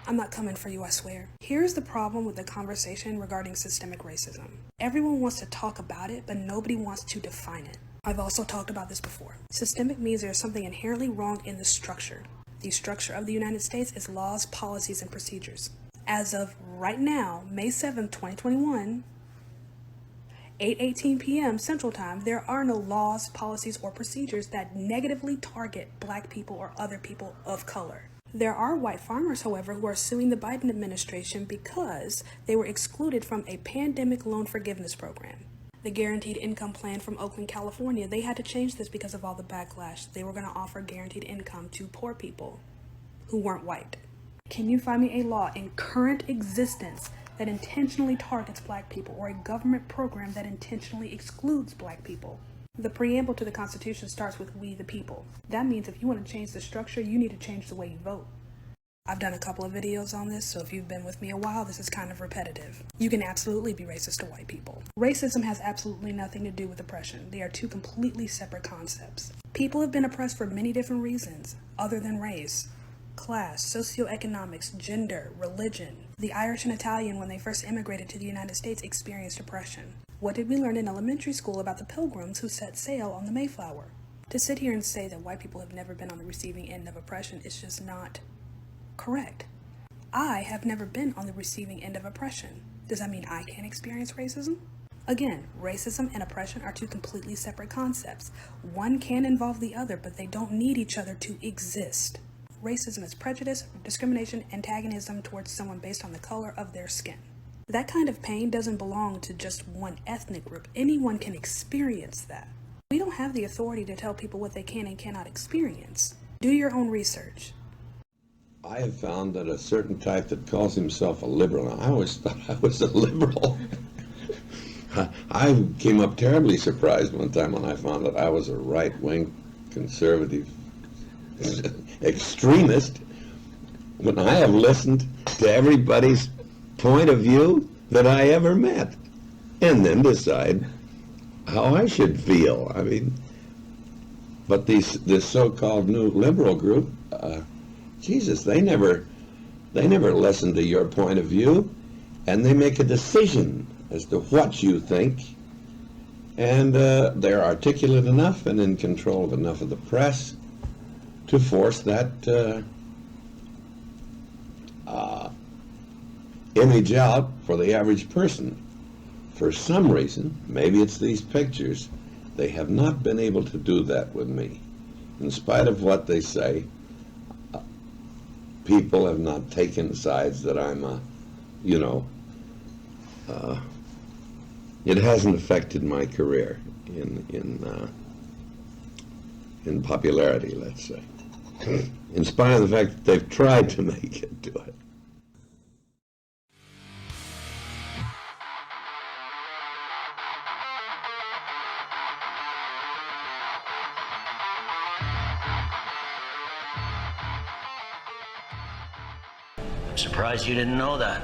I'm not coming for you, I swear. Here's the problem with the conversation regarding systemic racism. Everyone wants to talk about it, but nobody wants to define it. I've also talked about this before. Systemic means there's something inherently wrong in the structure. The structure of the United States is laws, policies, and procedures. As of right now, May 7th, 2021, 8:18 p.m. Central Time, there are no laws, policies, or procedures that negatively target Black people or other people of color. There are white farmers, however, who are suing the Biden administration because they were excluded from a pandemic loan forgiveness program. The Guaranteed Income Plan from Oakland, California, they had to change this because of all the backlash. They were going to offer guaranteed income to poor people who weren't white. Can you find me a law in current existence that intentionally targets Black people, or a government program that intentionally excludes Black people? The preamble to the Constitution starts with "we the people." That means if you want to change the structure, you need to change the way you vote. I've done a couple of videos on this, so if you've been with me a while, this is kind of repetitive. You can absolutely be racist to white people. Racism has absolutely nothing to do with oppression. They are two completely separate concepts. People have been oppressed for many different reasons, other than race. Class, socioeconomics, gender, religion. The Irish and Italian, when they first immigrated to the United States, experienced oppression. What did we learn in elementary school about the Pilgrims who set sail on the Mayflower? To sit here and say that white people have never been on the receiving end of oppression is just not correct. I have never been on the receiving end of oppression. Does that mean I can't experience racism? Again, racism and oppression are two completely separate concepts. One can involve the other, but they don't need each other to exist. Racism is prejudice, discrimination, antagonism towards someone based on the color of their skin. That kind of pain doesn't belong to just one ethnic group. Anyone can experience that. We don't have the authority to tell people what they can and cannot experience. Do your own research. I have found that a certain type that calls himself a liberal, I always thought I was a liberal. I came up terribly surprised one time when I found that I was a right-wing conservative extremist, when I have listened to everybody's point of view that I ever met, and then decide how I should feel. I mean, but this so-called new liberal group, Jesus, they never listen to your point of view, and they make a decision as to what you think, and they're articulate enough and in control of enough of the press to force that image out for the average person. For some reason, maybe it's these pictures, they have not been able to do that with me. In spite of what they say, people have not taken sides that I'm it hasn't affected my career in popularity, let's say, in spite of the fact that they've tried to make it do it. I'm surprised you didn't know that.